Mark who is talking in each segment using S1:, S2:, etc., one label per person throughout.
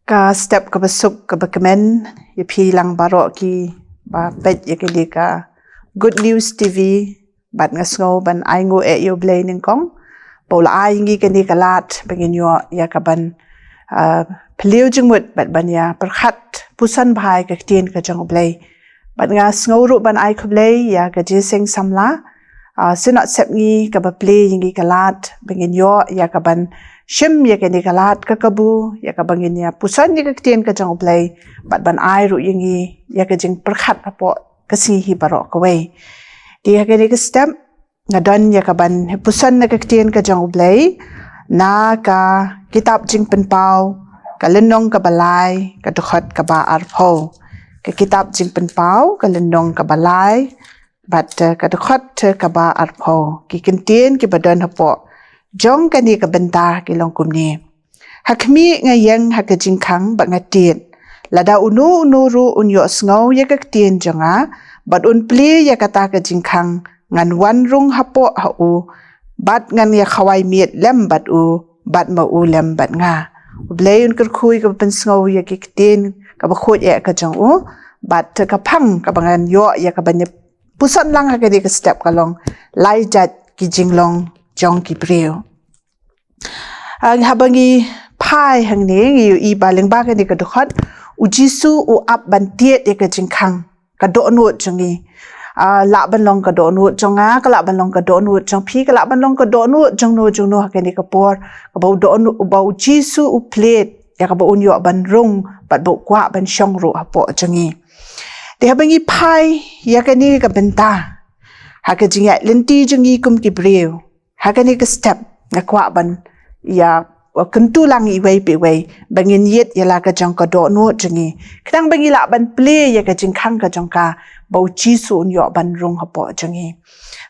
S1: ka step ka basuk ka bakamen ya pilang barok ki ba pet ya ke ka Good News TV bat ngasngo ban aingo yo blay ning kong pola ai ngi ke ni kalat bangin yo ya ka ban peliu jengmut bat ban ya perkhat pusan bhai ka tien ka jang blay bat ngasngo ru ban ai ka blay ya ka jiseng samla sinat sep ngi ka ba play ngi kalat bangin yo ya ka ban shim ya ke ni kalat ka kabu ya ka bangin ya pusan ni ka tien ka jang blay bat ban ai ru yingi ya ka jing perkhat apo kasi hi barok ka wei dia ka ni ka step ngadon ya ka ban pusan na ka tien ka jang blay na ka kitab jing penpau ka lenong ka balai ka dokhat ka ba arpho ka kitab jing penpau ka lenong ka balai bat ka dokhat ka ba arpho ki kentien ki badan hapo jong kani ka benta ki long kumni hakmi ngayang hakajing khang ba ngatien lada unu ru unyo sngo ya ka tien jonga bat un pli ya kata ka jingkhang ngan wan rung hapo hau bat ngan ya khawai miet lem bat u bat ma u lem bat nga blay un ker khui ka pen sngo ya ki tien ka ba khot ya ka jong u bat ka phang ka bangan yo ya ka ban pusan lang ka di ka step ka long lai jat ki jinglong jong ki priu ang habangi pai hang ne ngi i baling ba ka ni ka dokhat u jisu u ap ban tiet ya ka jingkhang ka do nu jongi la ban long ka do nu jonga ka la ban long ka do nu jong phi ka la ban long ka do nu jong nu ka ni ka por ka ba do nu ba u jisu u plate ya ka ba un yo ban rung bat bo kwa ban shong ru apo jongi de habangi pai ya ka ni ka benta ha ka jinga lenti jongi kum ki breu ha ka ni ka step na kwa ban ya kentu lang i wei pe wei bangin yet ya la ka jong ka do nu jongi kdang bangi la ban play ya ka jing khang ka jong ka bau chi su un yo ban rung hapo jongi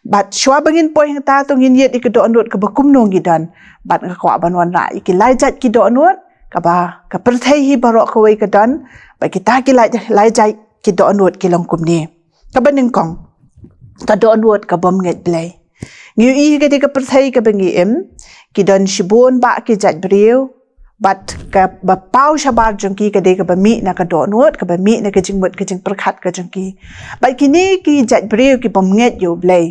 S1: bat shwa bangin poi hang ta tong yin yet ik do nu ka bakum no ngi dan bat ka kwa ban wan ra ik lai jat ki do nu ka ba ka perthai hi barok ka wei ka dan ba kita ki lai jat ki do nu ki long kum ni ka baning kong ka do nu ka bom nget play ngi i ka di ka perthai ka bangi ki don shibun ba ki jat briu bat ka ba pau shabar jongki ka de ka ba mi na ka do nuot ka ba mi na ka jingmut ka jing perkhat ka jongki bat kini ki jat briu ki bom nget yo blay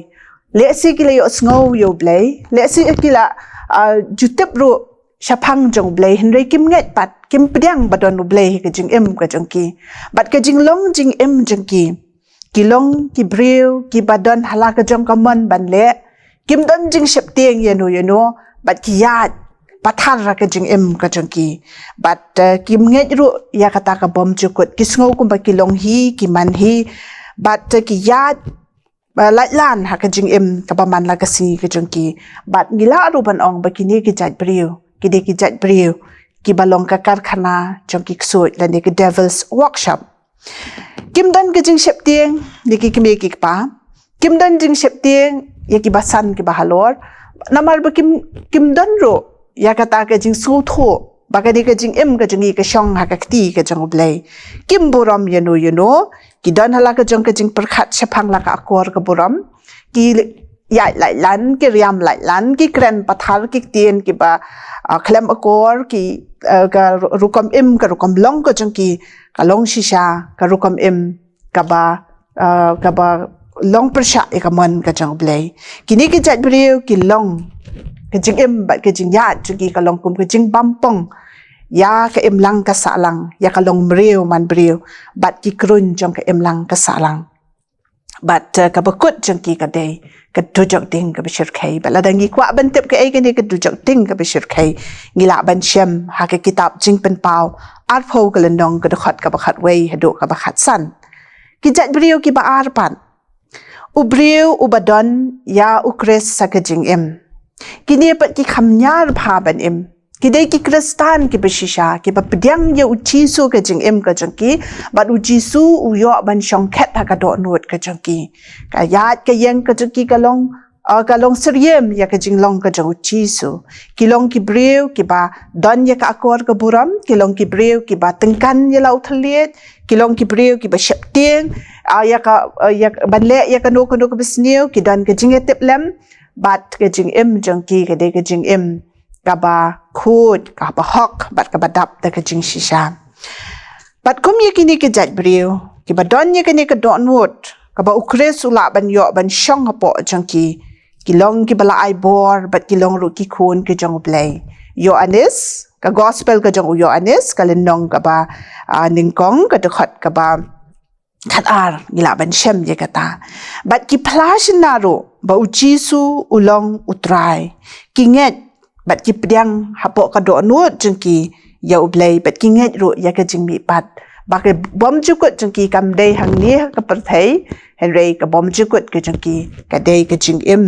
S1: le si ki le yo sngo yo blay le si ki la jutep ru shaphang jong blay henry kim nget pat kim pdiang ba don blay ka jing ka jongki bat ka jing long jing jongki ki long ki briu ki badon hala ka jong ka mon ban le kim don jing shep tieng yano bat ki yat pathar ra ka jing ka jongki bat kim nget ru ya kata ka bom chukut ki sngo kum ba ki long hi ki man hi bat ki yat lai lan ha ka jing ka ba man la ka si ka jongki bat ngila ru ban ong ba ki ni ki jat briu ki de ki jat briu ki balong ka karkhana jongki ksut la ni ki devil's workshop kim dan ka jing shep tieng ni ki kme ki pa kim dan jing shep tieng ya ki basan ki bahalor namar ba kim dan ro ya kata ka jing su tho bagadi ka jing ka jingi ka shong ha ka ti ka jong blay kim buram yano ki dan hala ka jong ka jing perkhat shaphang la ka akor ka buram ki ya lai lan ki riam lai lan ki kren pathar ki tien ki ba khlem akor ki ka rukom ka rukom long ka jong ki ka long shisha ka rukom ka ba long persha ka mon ka jong blay kini ki jat briu ki long ka jing bat ka jing ya chuki ka long kum ka jing bampong ya ka lang ka salang ya ka long mriu man briu bat ki krun jong ka lang ka salang bat ka bakut jong ki ka dei ka dujok ding ka bishir kai bala dangi kwa ban tip ka ai ka ni ka dujok ding ka bishir kai ngila ban shem ha ka kitab jing pen pau ar pho ka lendong ka dokhat ka bakhat wei hadu ka bakhat san ki jat briu ki ba ar pan ubriu ubadon ya ukres sa ka jing kini pat ki khamnyar bhaban kidai ki kristan ki beshisha ki papdyang ya uchi su ka jing ka jangki bat uchi su u yo ban shong khet ha ka do nuot ka jangki ka yat ka yang ka jangki ka long seriem ya ka jing long ka jang uchi su ki long ki breu ki ba don ya ka akor ka buram ki long ki breu ki ba tengkan ya lau thaliet ki long ki breu ki ba shep tieng ya ban le ya ka no ka besniu ki don ka jing etep lem bat ka jing jangki ka de ka jing kaba khut kaba hok bat kaba dap ta ka jing shisha bat kum ye kini ke jat brio ki ba don ye kini ka don wot kaba ukres ula ban yo ban shong apo jangki kilong ki bala ai bor bat kilong ru ki khun ke jong play yo anis ka gospel ka jong yo anis ka lenong kaba ningkong ka dekhat kaba khat ar gila ban shem ye kata bat ki flash naro ba uchi su ulong utrai ki nget bat ki pdiang hapo ka do nuot jengki ya ublei bat ki nget ru ya ka jing mi pat ba ke bom jukut jengki kam dei hang ni ka perthei henrei ka bom jukut ke jengki ka dei ka jing im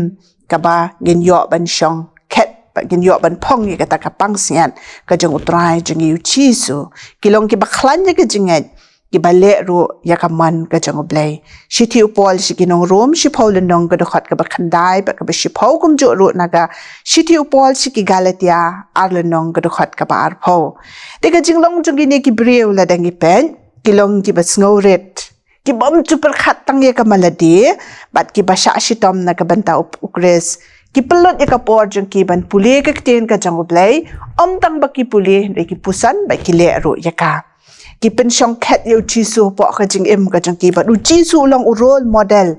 S1: ka ba ngin yo ban shong ket ba ngin yo ban phong ye kata ka pang sian ka jeng utrai jeng uchi su kilong ki ba khlan ye ka jinget ki bale ru ya ka man ka jang oblay shi thi upol shi kinong room shi phol nong ka dokhat ka ba khandai ba ka ba shi phau kum jo ru naga shi thi upol shi ki galatia arle nong ka dokhat ka ba ar phau te ka jinglong jung ni ki breu la dangi pen kilong ki ba snow red ki bom super khat tang ye ka maladi bat ki ba sha shi tom na ka banta ukres ki pelot ya ka por jung ki ban puli ka ten ka jang oblay om tang ba ki puli re ki pusan ba ki le ru ya ka ki pensyong ket yo chisu po ka jing im ka jang ki ba du chisu long role model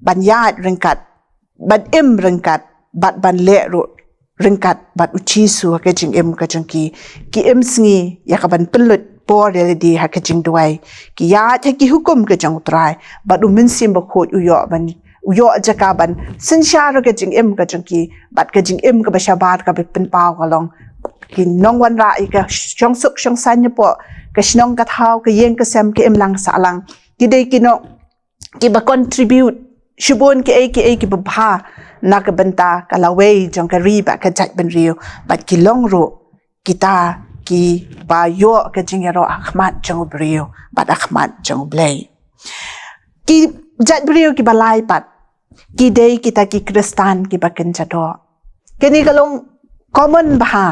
S1: ban yat ringkat ban im ringkat bat ban le ro ringkat bat u chisu ka jing im ka jang ki im sngi ya ka ban pelut por le di ha ka jing duai ki ya ta ki hukum ka jang utrai bat u min sim ba khot u yo jaka ban sin sha ro ka jing im ka jang ki bat ka jing im ka ba shabat ka be pen pau ka long ki nong wan ra I ka shong suk shong san po ka shnong ka thau ka yeng ka sem ke em lang sa lang ki dei ki no ki ba contribute shubon ki ki ba bha na ka banta ka lawei jong ka ri ba ka jat ben rio bat ki long ro kita ki ba yo ka jingero akhmat jong brio bat akhmat jong blay ki jat brio ki balai pat ki dei kita ki kristan ki ba ken jado keni kalong common bha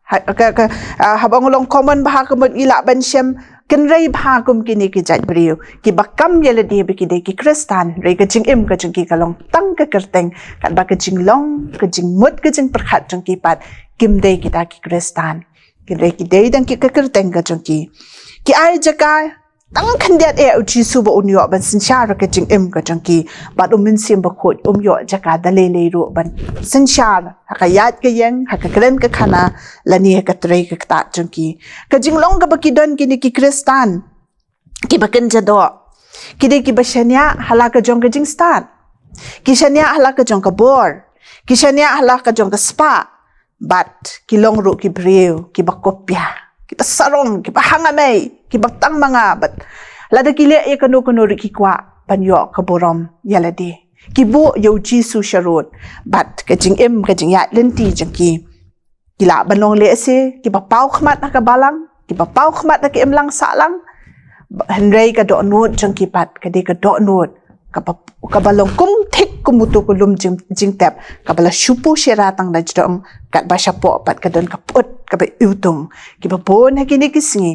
S1: habang long common baha kum ila ban shem ken rei baha kum kini ki jat brio ki bakam yele di be ki de ki kristan rei ka jing im ka jing ki kalong tang ka kerteng kat ba ka jing long ka jing mut ka jing perkhat jong ki pat kim de ki ta ki kristan ki rei ki de dang ki ka kerteng ka jong ki ai jaka tang khandiat uchi su ba unyo ban sin sha ra ka jing im ka jong ki ba min sim ba khot yo jaka da le ro ban sin sha ka yat ka yang ha ka kren ka khana lani ka trei ka ta jong ki ka jing long ka ba ki don ki ni ki kristan ki ba kan jado ki de ki ba shania hala ka jong ka jing stan ki shania hala ka jong ka bor ki shania hala ka jong ka spa bat ki long ro ki breu ki ba kopya kita sarong ki ba hangamay ki batang mga bat lada kile e kanu ri ki kwa panyo ka borom yaladi ki bo yo jisu sharot bat ka jing im ka jing ya lenti jang ki kila banong le se ki ba pau khmat na ka balang ki ba pau khmat na ki im lang sa lang henrei ka do not jang ki pat ka de ka do not ka balong kum thik kumutu kulum jing tap ka bala shupu sheratang da jom kat ba shapo pat ka don ka put ka ba utung ki ba bon ha kini kisngi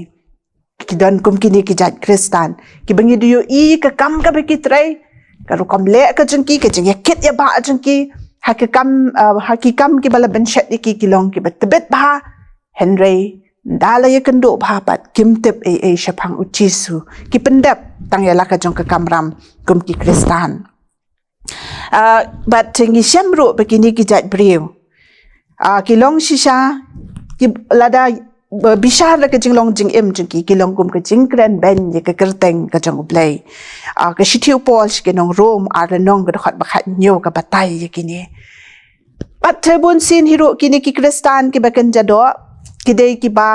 S1: ki don kum kini ki jat kristan ki bangi duyo ka kam ka ba ki trai ka ru kam le ka jing ki ya kit ya ba jing ki ha ki kam ki bala ben shat ki kilong ki ba tebet ba henrei dala ya kendo ba pat kim tep shapang uchisu ki pendap tang ya la ka jong ka kamram kum ki kristan but tingi shamru begini ki jat brio kilong shisha ki lada bishar la ka jinglong jing im jing ki kilong kum ka jing kran ben ye ka kerteng ka jong play ka shitiu pol ki nong rom ar nong ka khat ba khat nyo ka batai ye kini but trebun sin hero kini ki kristan ki ba kan jado ki dei ki ba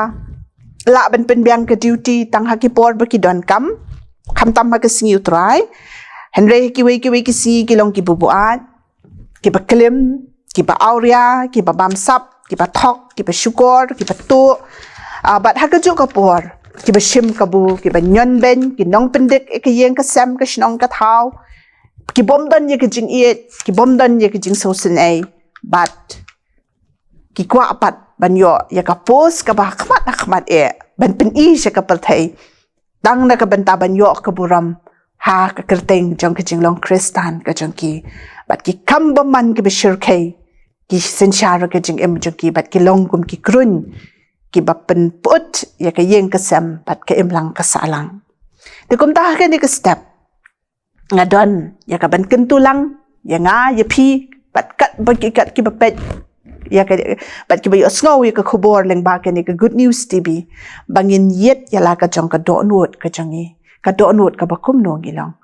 S1: la ban pen biang ka duty tang ha ki por ba ki don kam tam ha ka singi utrai henrei ki wei ki si ki long ki bubuat ki ba klim ki ba auria ki ba bamsap ki ba thok ki ba shukor ki ba tu bat ha ka ju ka por ki ba shim ka bu ki ba nyon ben ki nong pendek e ka yeng ka sam ka shnong ka thau ki bom dan ye ki jing it ki bom dan ye ki jing so sin ai bat ki kwa pat ban yo ya ka pos ka ba khmat ban pen I se ka pal thai dang na ka ban ta ban yo ka buram ha ka kerteng jong ka jing long kristan ka jong ki bat ki kam ba man ki be shir kai ki sensyara ke jing em jong ki bat ki longkum ki krun ki bapen put ya ke yeng kesem bat ke em lang kasalang de kum ta ke ni ke step ngadon ya ka ban kentulang ya nga ya pi bat kat bagi kat ki bapet ya ke bat ki bayo snow ya ke khobor leng ba ke ni ke good news tv bangin yet ya la ka jong ka do nuot ka jangi ka do nuot ka bakum no ngilong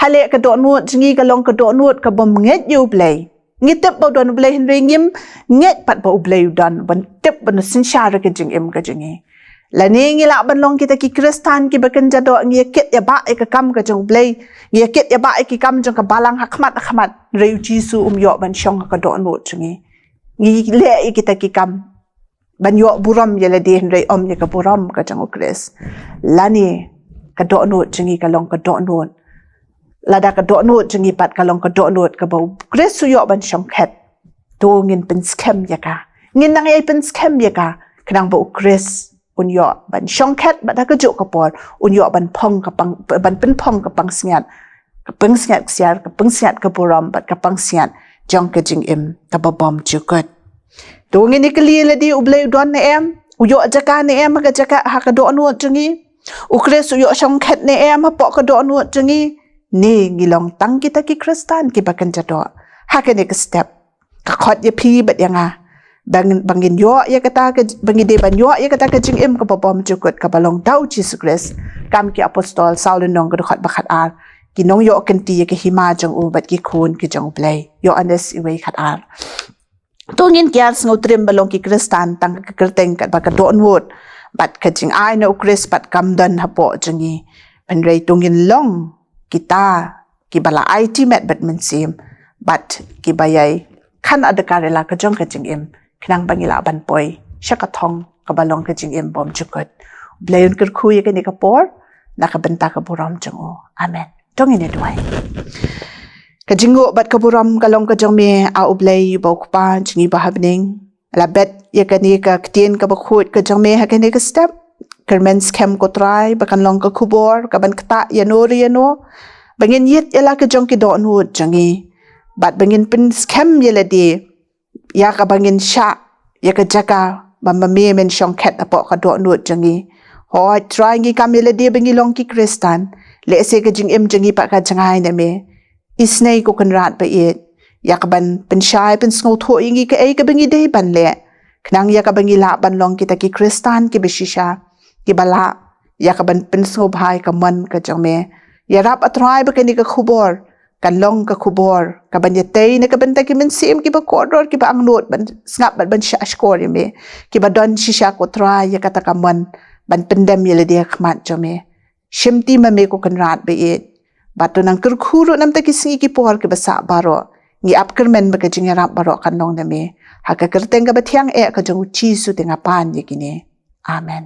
S1: hale ka do nuot jingi ka long ka do nuot ka bom nget yu play ngitep ba don play hin ringim nget pat ba play dan ban tep ban sin shara ka jing em ka jingi la ni ngila ban long kita ki kristan ki bakan jado ngi ket ya ba ka kam ka jong play ngi ket ya ba ki kam jong ka balang hakmat reu jisu yo ban shong ka do nuot jingi ngi le kita ki kam ban yo buram ya le de hin rei ya ka buram ka jong kris lani ka do nuot jingi ka long ka do nuot lada ka do nuot jingi pat ka long ka do nuot ka bau kris su yo ban shong khet to ngin pen scam ya ka ngin nang ai pen scam ya ka knang bau kris un yo ban shong khet ba da ka jo ka por un yo ban phong ka pang ban pen phong ka pang sngat ka pang sngat siar ka pang sngat ka buram bat ka pang sngat jong ka jing em ka ba bom chu kot to ngin ni kli le di ublei don ne em u yo jaka ne em ka jaka ha ka do nuot jingi u kris u yo shong khet ne em ha po ka do nuot jingi ni ngilong tang kita ki kristan ki bakan jado ha ka ne ka step ka khot ya pi bat yanga bangin yo ya kata ka bangi de ban yo ya kata ka jing em ka bom jukut ka balong dau Jesus Christ kam ki apostol Saul nong ka khot bakhat ar ki nong yo kan ti ka hima jong u bat ki khun ki jong play yo anes i wei khat ar tongin kyar sngo trim balong ki kristan tang ka kerteng ka ba ka don wot bat ka jing ai no Chris bat kam dan hapo jingi pan rei tongin long kita ki bala IT met bat men sim bat ki bayai kan ada karela ka jong ka jing em knang bangila ban poi shaka thong ka balong ka jing em bom chukot blayon ker khuye ka ni ka por na ka benta ka buram jong o amen tong ine duai ka jingo bat ka buram ka long ka jong me a ublei bo pa jingi ba habning la bet ye ka ni ka ktien ka ba khut ka jong me ha ka ni ka step kermens kem ko try bakan long ka khubor ka ban kta yanori yano bangin yet ela ka jong ki do nu jangi bat bangin pin scam yela di ya ka bangin sha ya ka jaka bamba me men shong khet apo ka do nu jangi hoi try ngi kam yela di bangi long ki kristan le se ka jing em jangi pa ka jangai na me isnei ko kan rat pa it ya ka ban pin shai pin sngo tho ingi ka ai ka bangi dei ban le knang ya ka bangi la ban long kita ki kristan ki beshisha ki bala ya ka ban pen so bhai ka man ka jame ya rap atrai ba kani ka khubor kan long ka khubor ka ban yatei ne ka ban ta ki men sim ki ba koror ki ba ang not ban snap ban sha skor me ki ba don shisha ko trai ya ka ta ka man ban pendam yele dia khmat jame shimti ma me ko kan rat be it ba to nang kur khuru nam ta ki singi ki por ki ba sa baro ngi ap ker men ba ka jing rap baro kan long na me ha ka kerteng ka ba thiang e ka jong chi su te nga pan ye ki ne amen.